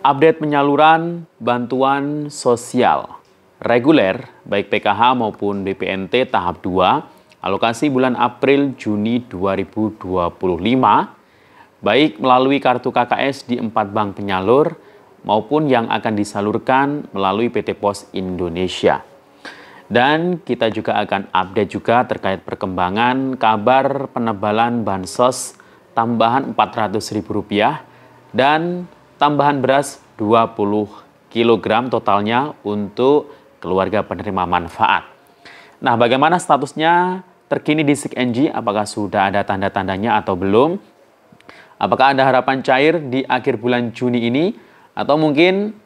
Update penyaluran bantuan sosial reguler baik PKH maupun BPNT tahap 2 alokasi bulan April-Juni 2025 baik melalui kartu KKS di 4 bank penyalur maupun yang akan disalurkan melalui PT Pos Indonesia. Dan kita juga akan update juga terkait perkembangan kabar penebalan bansos tambahan Rp400.000 dan tambahan beras 20 kg totalnya untuk keluarga penerima manfaat. Nah, bagaimana statusnya terkini di SIKNJ? Apakah sudah ada tanda-tandanya atau belum? Apakah ada harapan cair di akhir bulan Juni ini? Atau mungkin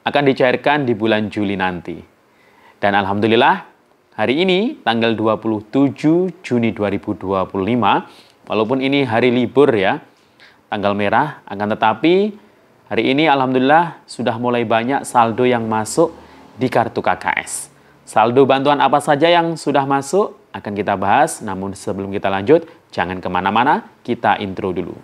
akan dicairkan di bulan Juli nanti? Dan Alhamdulillah, hari ini tanggal 27 Juni 2025, walaupun ini hari libur ya, tanggal merah, akan tetapi hari ini Alhamdulillah sudah mulai banyak saldo yang masuk di kartu KKS. Saldo bantuan apa saja yang sudah masuk akan kita bahas, namun sebelum kita lanjut, jangan kemana-mana, kita intro dulu.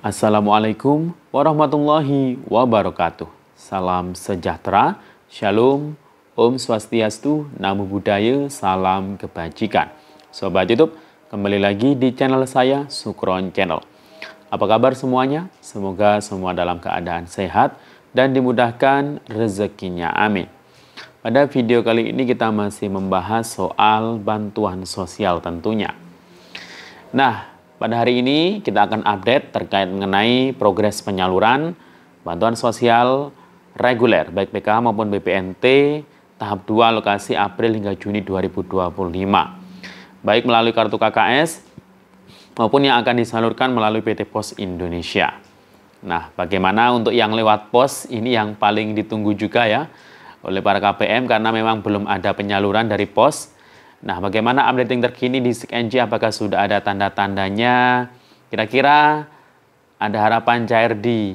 Assalamualaikum warahmatullahi wabarakatuh. Salam sejahtera, shalom, om swastiastu, namo buddhaya, salam kebajikan. Sobat YouTube, kembali lagi di channel saya, Sukron Channel. Apa kabar semuanya? Semoga semua dalam keadaan sehat dan dimudahkan rezekinya, amin. Pada video kali ini kita masih membahas soal bantuan sosial tentunya. Nah, pada hari ini kita akan update terkait mengenai progres penyaluran bantuan sosial reguler baik PKH maupun BPNT tahap 2 alokasi April hingga Juni 2025 baik melalui kartu KKS maupun yang akan disalurkan melalui PT Pos Indonesia. Nah, bagaimana untuk yang lewat pos ini yang paling ditunggu juga ya oleh para KPM karena memang belum ada penyaluran dari pos. Nah, bagaimana updating terkini di SIKNJ? Apakah sudah ada tanda-tandanya? Kira-kira ada harapan cair di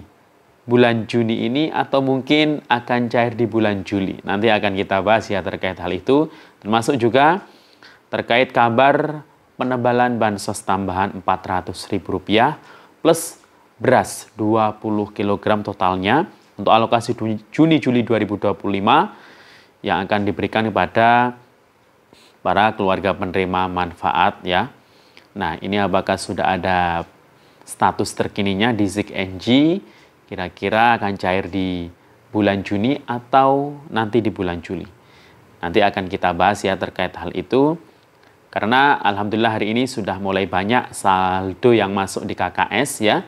bulan Juni ini atau mungkin akan cair di bulan Juli? Nanti akan kita bahas ya terkait hal itu. Termasuk juga terkait kabar penebalan bansos tambahan Rp400.000 plus beras 20 kg totalnya untuk alokasi Juni-Juli 2025 yang akan diberikan kepada para keluarga penerima manfaat ya. Nah, ini apakah sudah ada status terkininya di SIKNJ? Kira-kira akan cair di bulan Juni atau nanti di bulan Juli? Nanti akan kita bahas ya terkait hal itu. Karena Alhamdulillah hari ini sudah mulai banyak saldo yang masuk di KKS ya.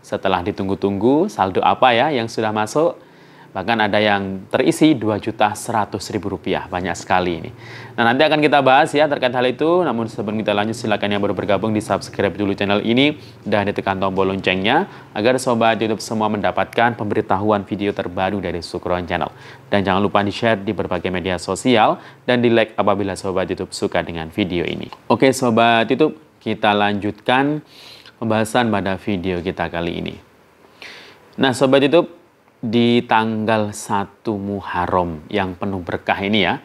Setelah ditunggu-tunggu saldo apa ya yang sudah masuk. Bahkan ada yang terisi Rp2.100.000. Banyak sekali ini. Nah, nanti akan kita bahas ya terkait hal itu. Namun sebelum kita lanjut, silakan yang baru bergabung di subscribe dulu channel ini dan ditekan tombol loncengnya agar sobat YouTube semua mendapatkan pemberitahuan video terbaru dari Sukron Channel. Dan jangan lupa di-share di berbagai media sosial dan di-like apabila sobat YouTube suka dengan video ini. Oke sobat YouTube, kita lanjutkan pembahasan pada video kita kali ini. Nah sobat YouTube, di tanggal 1 Muharram yang penuh berkah ini ya,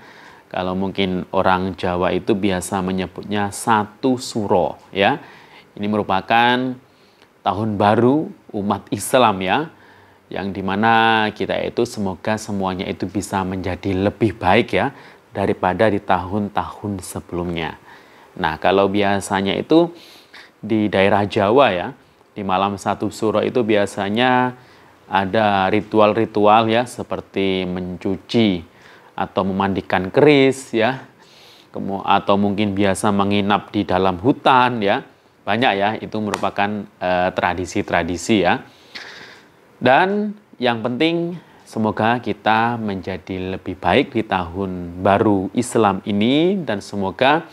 kalau mungkin orang Jawa itu biasa menyebutnya 1 Suro ya. Ini merupakan tahun baru umat Islam ya, yang dimana kita itu semoga semuanya itu bisa menjadi lebih baik ya daripada di tahun-tahun sebelumnya. Nah, kalau biasanya itu di daerah Jawa ya, di malam 1 Suro itu biasanya ada ritual-ritual ya seperti mencuci atau memandikan keris ya, atau mungkin biasa menginap di dalam hutan ya, banyak ya, itu merupakan tradisi-tradisi ya. Dan yang penting semoga kita menjadi lebih baik di tahun baru Islam ini dan semoga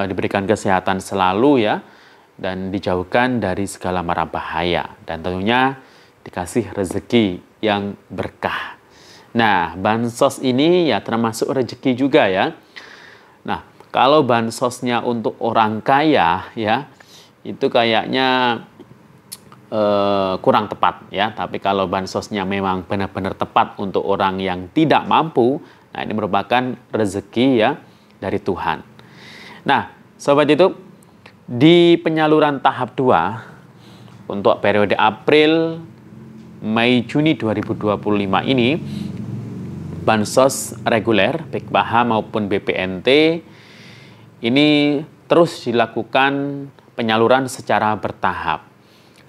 diberikan kesehatan selalu ya dan dijauhkan dari segala mara bahaya dan tentunya dikasih rezeki yang berkah. Nah, bansos ini ya termasuk rezeki juga ya. Nah, kalau bansosnya untuk orang kaya ya, itu kayaknya kurang tepat ya. Tapi kalau bansosnya memang benar-benar tepat untuk orang yang tidak mampu, Nah, ini merupakan rezeki ya dari Tuhan. Nah, Sobat YouTube, di penyaluran tahap 2 untuk periode April, Mei, Juni 2025 ini, bansos reguler, baik PKH maupun BPNT, ini terus dilakukan penyaluran secara bertahap.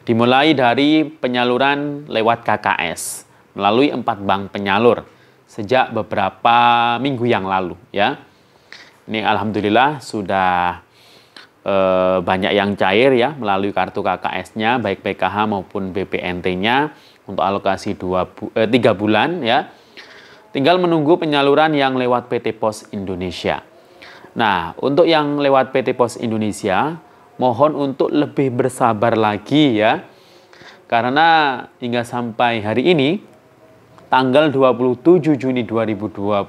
Dimulai dari penyaluran lewat KKS, melalui 4 bank penyalur, sejak beberapa minggu yang lalu. Ya. Ini alhamdulillah sudah banyak yang cair ya melalui kartu KKS-nya, baik PKH maupun BPNT-nya untuk alokasi 3 bulan ya. Tinggal menunggu penyaluran yang lewat PT Pos Indonesia. Nah, untuk yang lewat PT Pos Indonesia, mohon untuk lebih bersabar lagi ya. Karena hingga sampai hari ini, tanggal 27 Juni 2025,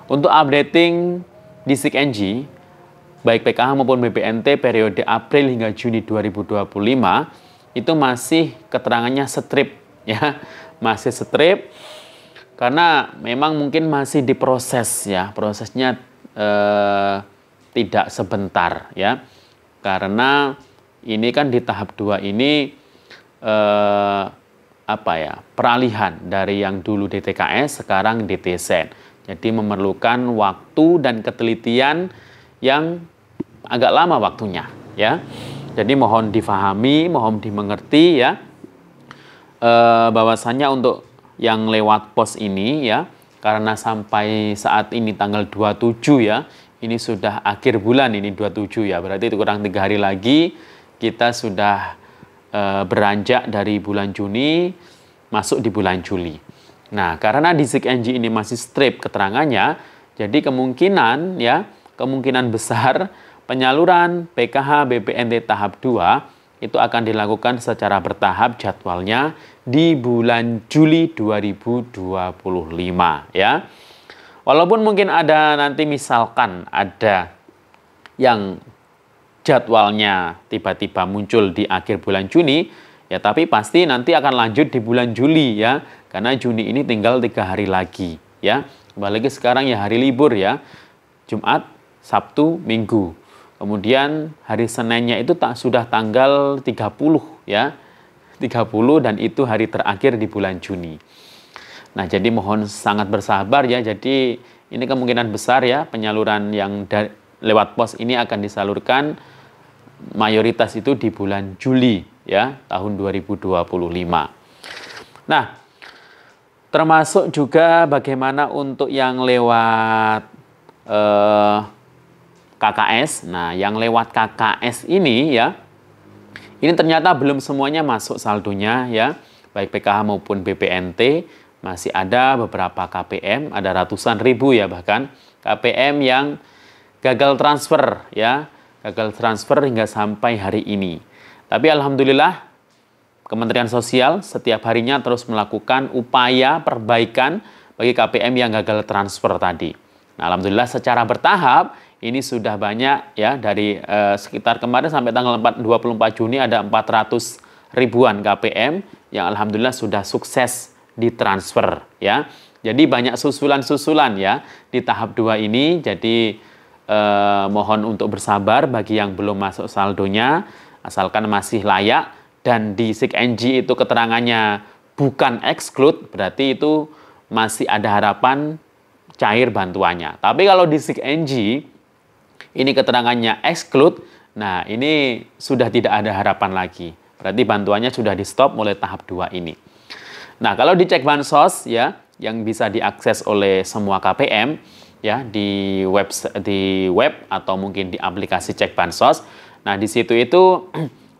untuk updating di SIG-NG, baik PKH maupun BPNT periode April hingga Juni 2025 itu masih keterangannya strip ya, masih strip karena memang mungkin masih diproses ya, prosesnya tidak sebentar ya, karena ini kan di tahap 2 ini peralihan dari yang dulu DTKS sekarang DTSEN, jadi memerlukan waktu dan ketelitian yang agak lama waktunya ya. Jadi mohon difahami, mohon dimengerti ya, bahwasannya untuk yang lewat pos ini ya, karena sampai saat ini tanggal 27 ya, ini sudah akhir bulan ini 27 ya, berarti itu kurang 3 hari lagi kita sudah beranjak dari bulan Juni masuk di bulan Juli. Nah, karena di SIG-NG ini masih strip keterangannya, jadi kemungkinan besar penyaluran PKH BPNT tahap 2 itu akan dilakukan secara bertahap jadwalnya di bulan Juli 2025 ya. Walaupun mungkin ada nanti misalkan ada yang jadwalnya tiba-tiba muncul di akhir bulan Juni ya, tapi pasti nanti akan lanjut di bulan Juli ya. Karena Juni ini tinggal 3 hari lagi ya. Apalagi sekarang ya hari libur ya. Jumat, Sabtu, Minggu. Kemudian hari Seninnya itu sudah tanggal 30 ya. 30 dan itu hari terakhir di bulan Juni. Nah, jadi mohon sangat bersabar ya. Jadi ini kemungkinan besar ya penyaluran yang lewat pos ini akan disalurkan mayoritas itu di bulan Juli ya, tahun 2025. Nah, termasuk juga bagaimana untuk yang lewat KKS. Nah, yang lewat KKS ini ya, ini ternyata belum semuanya masuk saldonya ya, baik PKH maupun BPNT. Masih ada beberapa KPM, ada ratusan ribu ya bahkan KPM yang gagal transfer ya, gagal transfer hingga sampai hari ini. Tapi alhamdulillah Kementerian Sosial setiap harinya terus melakukan upaya perbaikan bagi KPM yang gagal transfer tadi. Nah, alhamdulillah secara bertahap ini sudah banyak ya, dari sekitar kemarin sampai tanggal 24 Juni ada 400 ribuan KPM yang alhamdulillah sudah sukses ditransfer ya. Jadi banyak susulan-susulan ya di tahap 2 ini. Jadi mohon untuk bersabar bagi yang belum masuk saldonya, asalkan masih layak dan di SIG-NG itu keterangannya bukan exclude, berarti itu masih ada harapan cair bantuannya. Tapi kalau di SIG-NG ini keterangannya exclude, nah ini sudah tidak ada harapan lagi. Berarti bantuannya sudah di stop mulai tahap 2 ini. Nah, kalau dicek bansos ya, yang bisa diakses oleh semua KPM ya di web atau mungkin di aplikasi cek bansos. Nah, di situ itu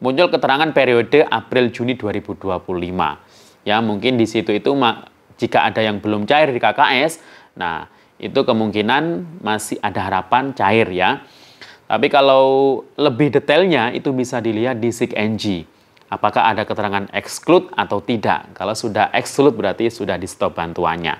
muncul keterangan periode April Juni 2025. Ya, mungkin di situ itu jika ada yang belum cair di KKS, nah itu kemungkinan masih ada harapan cair ya. Tapi kalau lebih detailnya itu bisa dilihat di SIG-NG. Apakah ada keterangan exclude atau tidak. Kalau sudah exclude berarti sudah di stop bantuannya.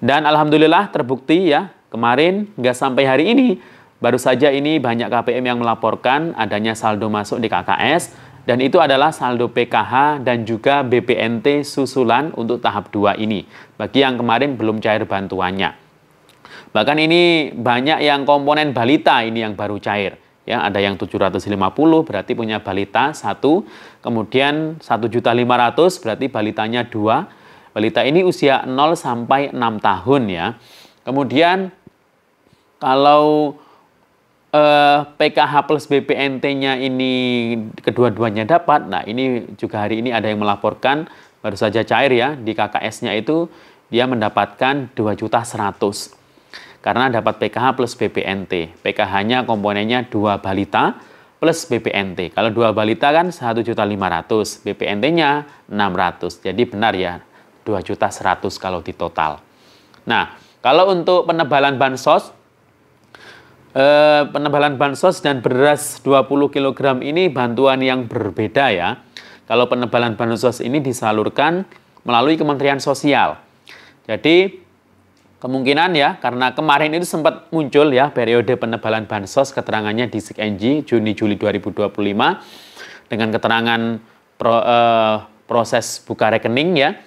Dan alhamdulillah terbukti ya, kemarin hingga sampai hari ini baru saja ini banyak KPM yang melaporkan adanya saldo masuk di KKS Dan itu adalah saldo PKH dan juga BPNT susulan untuk tahap 2 ini. Bagi yang kemarin belum cair bantuannya. Bahkan ini banyak yang komponen balita ini yang baru cair. Ya, ada yang 750 berarti punya balita 1, kemudian 1.500.000 berarti balitanya 2. Balita ini usia 0 sampai 6 tahun ya. Kemudian kalau PKH plus BPNT-nya ini kedua-duanya dapat, nah ini juga hari ini ada yang melaporkan baru saja cair ya, di KKS-nya itu dia mendapatkan 2.100.000 karena dapat PKH plus BPNT. PKH-nya komponennya 2 balita plus BPNT. Kalau 2 balita kan 1.500.000, BPNT-nya 600. Jadi benar ya, 2.100.000 kalau di total. Nah, kalau untuk penebalan bansos, dan beras 20 kg ini bantuan yang berbeda ya. Kalau penebalan bansos ini disalurkan melalui Kementerian Sosial. Jadi kemungkinan ya, karena kemarin itu sempat muncul ya periode penebalan bansos, keterangannya di SIKNJ Juni-Juli 2025 dengan keterangan proses buka rekening ya,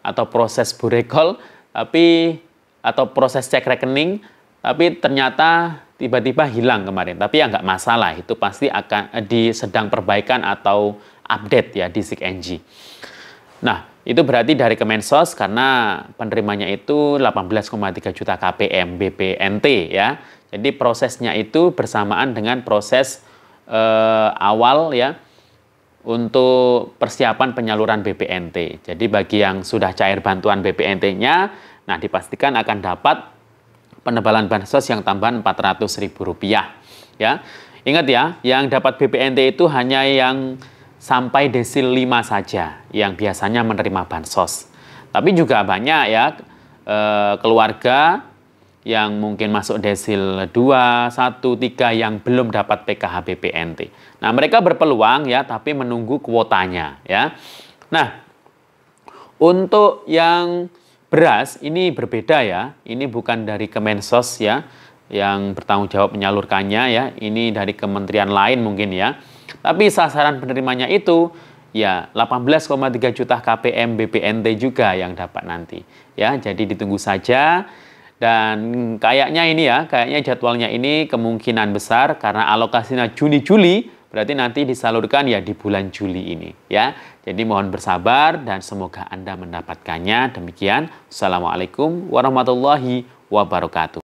atau proses burekol, atau proses cek rekening, tapi ternyata tiba-tiba hilang kemarin. Tapi ya nggak masalah, itu pasti akan sedang perbaikan atau update ya di SIKNJ. Nah, itu berarti dari Kemensos karena penerimanya itu 18,3 juta KPM BPNT ya. Jadi prosesnya itu bersamaan dengan proses awal ya untuk persiapan penyaluran BPNT. Jadi bagi yang sudah cair bantuan BPNT-nya, nah dipastikan akan dapat penebalan bansos yang tambahan Rp400.000 ya. Ingat ya, yang dapat BPNT itu hanya yang sampai desil 5 saja yang biasanya menerima bansos. Tapi juga banyak ya keluarga yang mungkin masuk desil 2, 1, 3 yang belum dapat PKH BPNT. Nah, mereka berpeluang ya, tapi menunggu kuotanya ya. Nah, untuk yang beras ini berbeda ya. Ini bukan dari Kemensos ya yang bertanggung jawab menyalurkannya ya. Ini dari kementerian lain mungkin ya. Tapi sasaran penerimanya itu ya 18,3 juta KPM BPNT juga yang dapat nanti. Ya, jadi ditunggu saja. Dan kayaknya ini ya, kayaknya jadwalnya ini kemungkinan besar karena alokasinya Juni-Juli, berarti nanti disalurkan ya di bulan Juli ini ya. Jadi mohon bersabar dan semoga Anda mendapatkannya. Demikian. Assalamualaikum warahmatullahi wabarakatuh.